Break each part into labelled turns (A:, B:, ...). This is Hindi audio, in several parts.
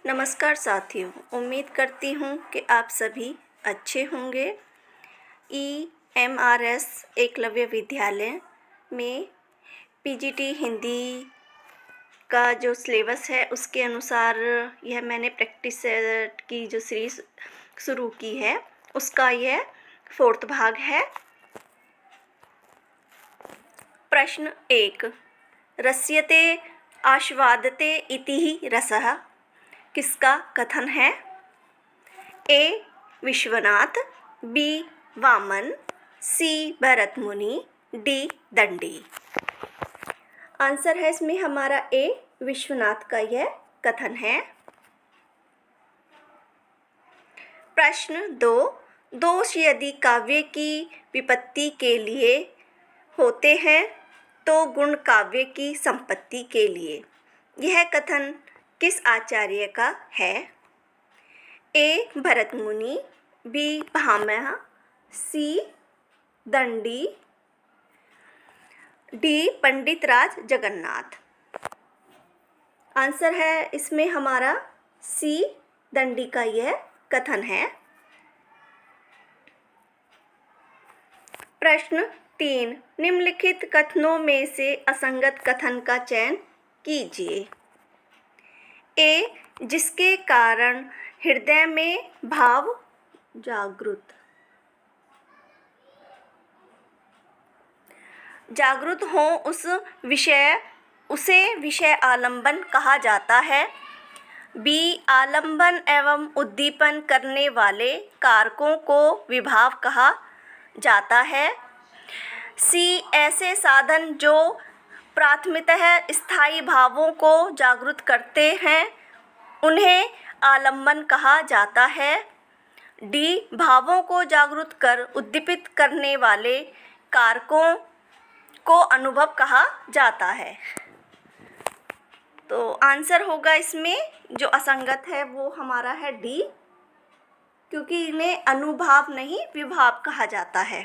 A: नमस्कार साथियों, उम्मीद करती हूँ कि आप सभी अच्छे होंगे। EMRS एकलव्य विद्यालय में PGT हिंदी का जो सिलेबस है उसके अनुसार यह मैंने प्रैक्टिस सेट की जो सीरीज़ शुरू की है उसका यह 4th भाग है। प्रश्न 1, रस्यते आस्वादते इति रसः किसका कथन है? ए. विश्वनाथ, बी. वामन, सी. भरत मुनि, डी. दंडी। आंसर है इसमें हमारा ए. विश्वनाथ का यह कथन है। प्रश्न 2, दोष यदि काव्य की विपत्ति के लिए होते हैं तो गुण काव्य की संपत्ति के लिए। यह कथन किस आचार्य का है? ए. भरत मुनि, बी. भामह, सी. दंडी, डी. पंडित राज जगन्नाथ। आंसर है इसमें हमारा सी. दंडी का यह कथन है। प्रश्न 3, निम्नलिखित कथनों में से असंगत कथन का चयन कीजिए। ए. जिसके कारण हृदय में भाव जागृत हो उसे विषय आलंबन कहा जाता है। बी. आलंबन एवं उद्दीपन करने वाले कारकों को विभाव कहा जाता है। सी. ऐसे साधन जो प्राथमिकतः स्थायी भावों को जागृत करते हैं उन्हें आलंबन कहा जाता है। डी. भावों को जागृत कर उद्दीपित करने वाले कारकों को अनुभव कहा जाता है। तो आंसर होगा इसमें जो असंगत है वो हमारा है डी, क्योंकि इन्हें अनुभाव नहीं विभाव कहा जाता है।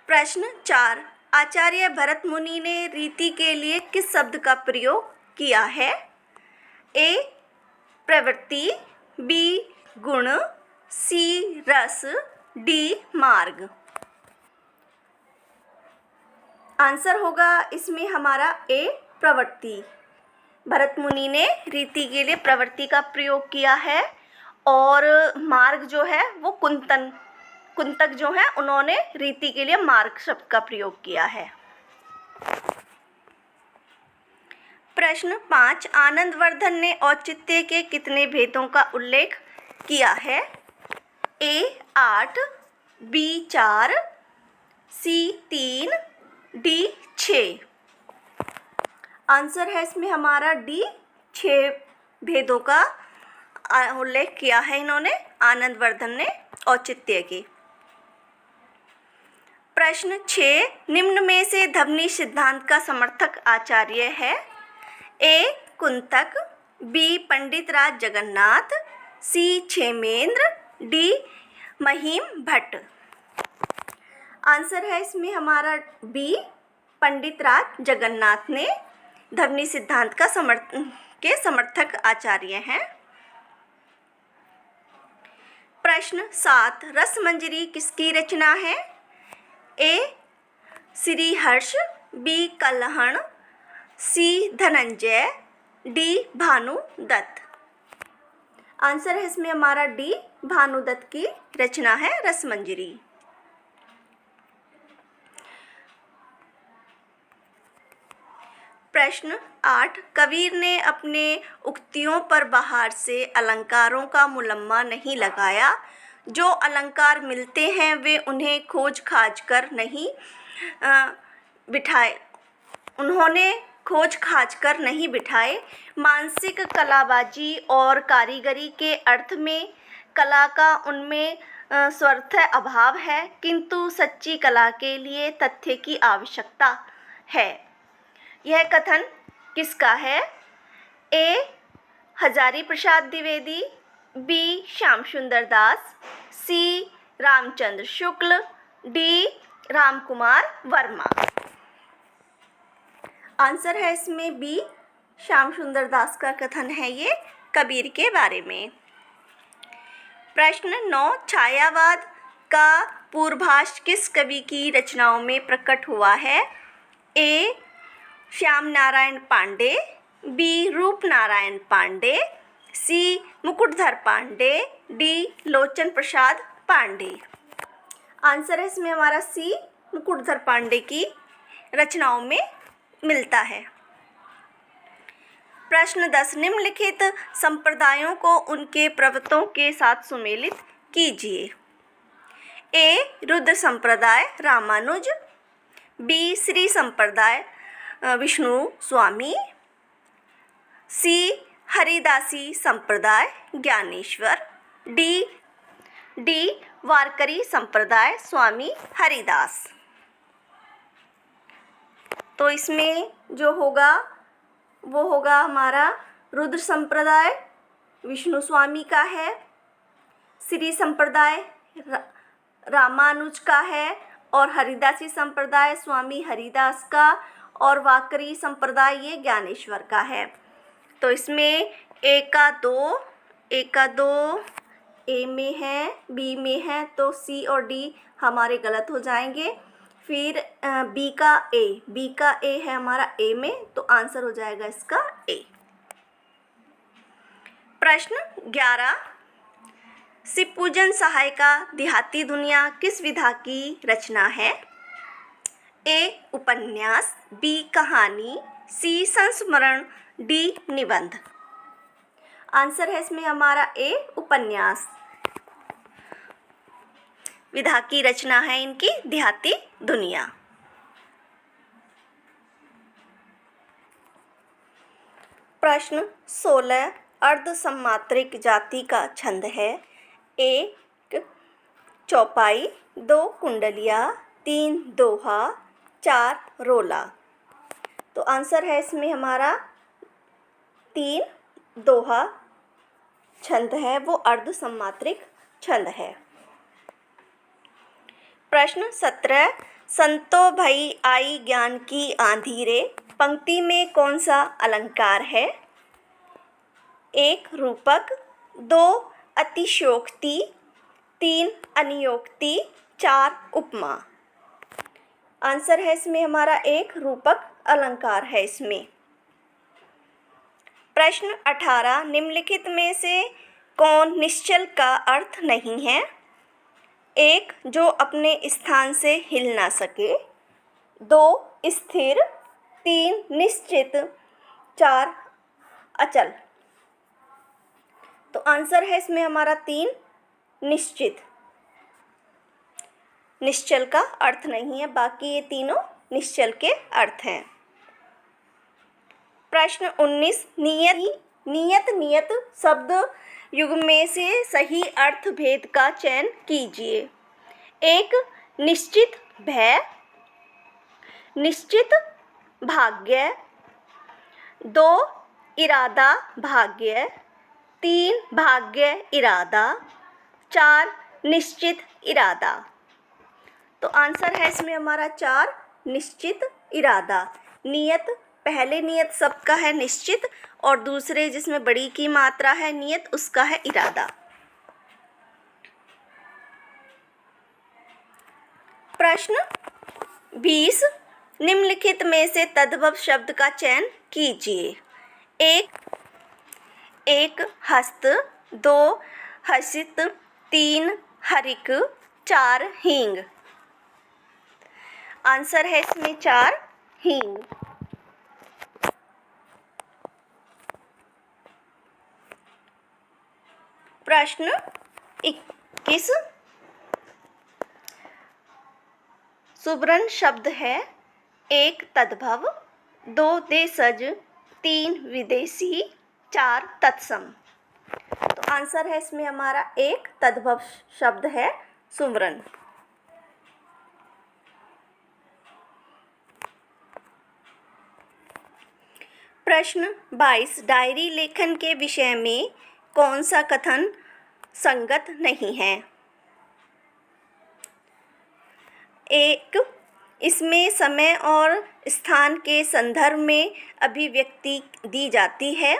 A: प्रश्न 4, आचार्य भरत मुनि ने रीति के लिए किस शब्द का प्रयोग किया है? ए. प्रवृत्ति, बी. गुण, सी. रस, डी. मार्ग। आंसर होगा इसमें हमारा ए. प्रवृत्ति। भरत मुनि ने रीति के लिए प्रवृत्ति का प्रयोग किया है और मार्ग जो है वो कुंतक जो है उन्होंने रीति के लिए मार्ग शब्द का प्रयोग किया है। प्रश्न 5, आनंदवर्धन ने औचित्य के कितने भेदों का उल्लेख किया है? ए. 8, बी. 4, सी. 3, डी. 6। आंसर है इसमें हमारा डी. 6 भेदों का उल्लेख किया है इन्होंने, आनंदवर्धन ने औचित्य की। प्रश्न 6, निम्न में से ध्वनि सिद्धांत का समर्थक आचार्य है? ए. कुंतक, बी. पंडित राज जगन्नाथ, सी. क्षेमेंद्र, डी. महिम भट्ट। आंसर है इसमें हमारा बी. पंडित राज जगन्नाथ ने ध्वनि सिद्धांत का समर्थक आचार्य हैं। प्रश्न 7, रसमंजरी किसकी रचना है? ए. श्रीहर्ष, बी. कल्हण, सी. धनंजय, डी. भानुदत्त। आंसर है इसमें हमारा डी. भानुदत्त की रचना है रसमंजरी। प्रश्न 8, कबीर ने अपने उक्तियों पर बाहर से अलंकारों का मुलम्मा नहीं लगाया। जो अलंकार मिलते हैं वे उन्हें खोज खाज कर नहीं बिठाए। उन्होंने खोज खाज कर नहीं बिठाए। मानसिक कलाबाजी और कारीगरी के अर्थ में कला का उनमें स्वतः अभाव है, किंतु सच्ची कला के लिए तथ्य की आवश्यकता है। यह कथन किसका है? ए. हजारी प्रसाद द्विवेदी, बी. श्याम सुंदर दास, सी. रामचंद्र शुक्ल, डी. रामकुमार वर्मा। आंसर है इसमें बी. श्याम सुंदर दास का कथन है ये कबीर के बारे में। प्रश्न 9, छायावाद का पूर्वाभास किस कवि की रचनाओं में प्रकट हुआ है? ए. श्याम नारायण पांडे, बी. रूप नारायण पांडे, सी. मुकुटधर पांडे, डी. लोचन प्रसाद पांडे। आंसर है इसमें हमारा सी. मुकुटधर पांडे की रचनाओं में मिलता है। प्रश्न 10, निम्नलिखित संप्रदायों को उनके प्रवक्ताओं के साथ सुमेलित कीजिए। ए. रुद्र संप्रदाय रामानुज, बी. श्री संप्रदाय विष्णु स्वामी, सी. हरिदासी संप्रदाय ज्ञानेश्वर, डी. वारकरी संप्रदाय स्वामी हरिदास। तो इसमें जो होगा वो होगा हमारा रुद्र संप्रदाय विष्णु स्वामी का है, श्री संप्रदाय रामानुज का है, और हरिदासी संप्रदाय स्वामी हरिदास का, और वाकरी संप्रदाय ये ज्ञानेश्वर का है। तो इसमें ए का दो ए में है, बी में है, तो सी और डी हमारे गलत हो जाएंगे। फिर बी का ए है हमारा ए में, तो आंसर हो जाएगा इसका ए। प्रश्न 11, शिव पूजन सहायिका देहाती दुनिया किस विधा की रचना है? ए. उपन्यास, बी. कहानी, सी. संस्मरण, डी. निबंध। आंसर है इसमें हमारा ए. उपन्यास विधा की रचना है इनकी देहाती दुनिया। प्रश्न 16, अर्ध सम्मात्रिक जाति का छंद है? 1 चौपाई, 2 कुंडलिया, 3 दोहा, 4 रोला। तो आंसर है इसमें हमारा 3 दोहा छंद है, वो अर्ध सम्मात्रिक छंद है। प्रश्न 17, संतो भई आई ज्ञान की आंधी रे पंक्ति में कौन सा अलंकार है? 1 रूपक, 2 अतिशयोक्ति, 3 अनियोक्ति, 4 उपमा। आंसर है इसमें हमारा 1 रूपक अलंकार है इसमें। प्रश्न 18, निम्नलिखित में से कौन निश्चल का अर्थ नहीं है? 1 जो अपने स्थान से हिल ना सके, 2 स्थिर, 3 निश्चित, 4 अचल। तो आंसर है इसमें हमारा 3 निश्चित। निश्चल का अर्थ नहीं है, बाकी ये तीनों निश्चल के अर्थ हैं। प्रश्न 19, नियत शब्द युग में से सही अर्थ भेद का चयन कीजिए। 1 निश्चित भय, निश्चित भाग्य, 2 इरादा भाग्य, 3 भाग्य इरादा, 4 निश्चित इरादा। तो आंसर है इसमें हमारा 4 निश्चित इरादा। नियत पहले नियत शब्द का है निश्चित, और दूसरे जिसमें बड़ी की मात्रा है नियत उसका है इरादा। प्रश्न 20, निम्नलिखित में से तद्भव शब्द का चयन कीजिए। 1 हस्त, 2 हसित, 3 हरिक, 4 हींग। आंसर है इसमें 4 हींग। प्रश्न 21, सुब्रन शब्द है? 1 तद्भव, 2 देशज, 3 विदेशी, 4 तत्सम। तो आंसर है इसमें हमारा 1 तद्भव शब्द है सुब्रन। प्रश्न 22, डायरी लेखन के विषय में कौन सा कथन संगत नहीं है? 1 इसमें समय और स्थान के संदर्भ में अभिव्यक्ति दी जाती है।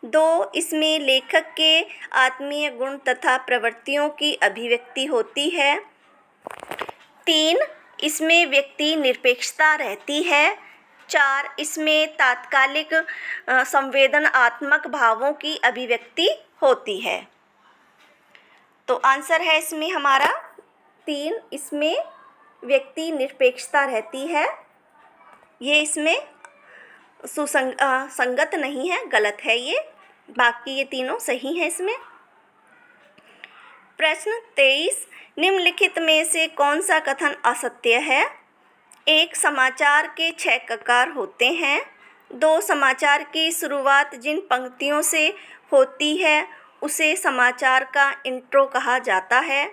A: 2, इसमें लेखक के आत्मीय गुण तथा प्रवृत्तियों की अभिव्यक्ति होती है। 3, इसमें व्यक्ति निरपेक्षता रहती है। 4, इसमें तात्कालिक संवेदनात्मक भावों की अभिव्यक्ति होती है। तो आंसर है इसमें हमारा 3, इसमें व्यक्ति निरपेक्षता रहती है। ये इसमें संगत नहीं है, गलत है ये, बाकी ये तीनों सही हैं इसमें। प्रश्न 23, निम्नलिखित में से कौन सा कथन असत्य है? 1, समाचार के 6 ककार होते हैं। 2, समाचार की शुरुआत जिन पंक्तियों से होती है उसे समाचार का इंट्रो कहा जाता है।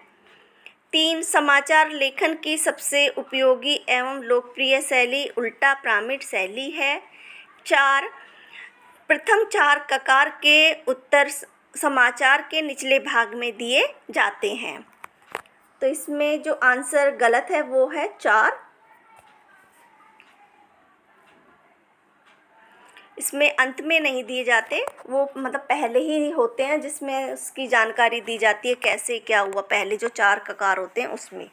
A: 3, समाचार लेखन की सबसे उपयोगी एवं लोकप्रिय शैली उल्टा पिरामिड शैली है। 4, प्रथम 4 ककार के उत्तर समाचार के निचले भाग में दिए जाते हैं। तो इसमें जो आंसर गलत है वो है 4। इसमें अंत में नहीं दिए जाते, वो मतलब पहले ही होते हैं जिसमें उसकी जानकारी दी जाती है कैसे क्या हुआ, पहले जो 4 ककार होते हैं उसमें।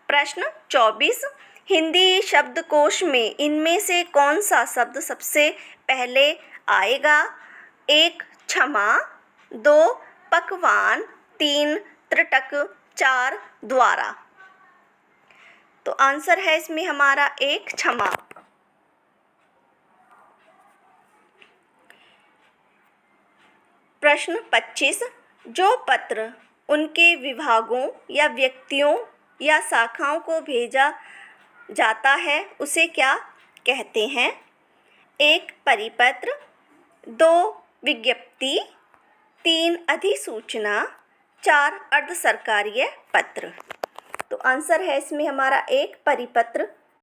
A: प्रश्न 24, हिंदी शब्दकोश में इनमें से कौन सा शब्द सबसे पहले आएगा? 1, क्षमा। 2, पकवान। 3, त्रिटक। 4, द्वारा। तो आंसर है इसमें हमारा 1, क्षमा। प्रश्न 25, जो पत्र उनके विभागों या व्यक्तियों या शाखाओं को भेजा जाता है उसे क्या कहते हैं? 1, परिपत्र। 2, विज्ञप्ति। 3, अधिसूचना। 4, अर्ध सरकारीय पत्र। तो आंसर है इसमें हमारा 1, परिपत्र।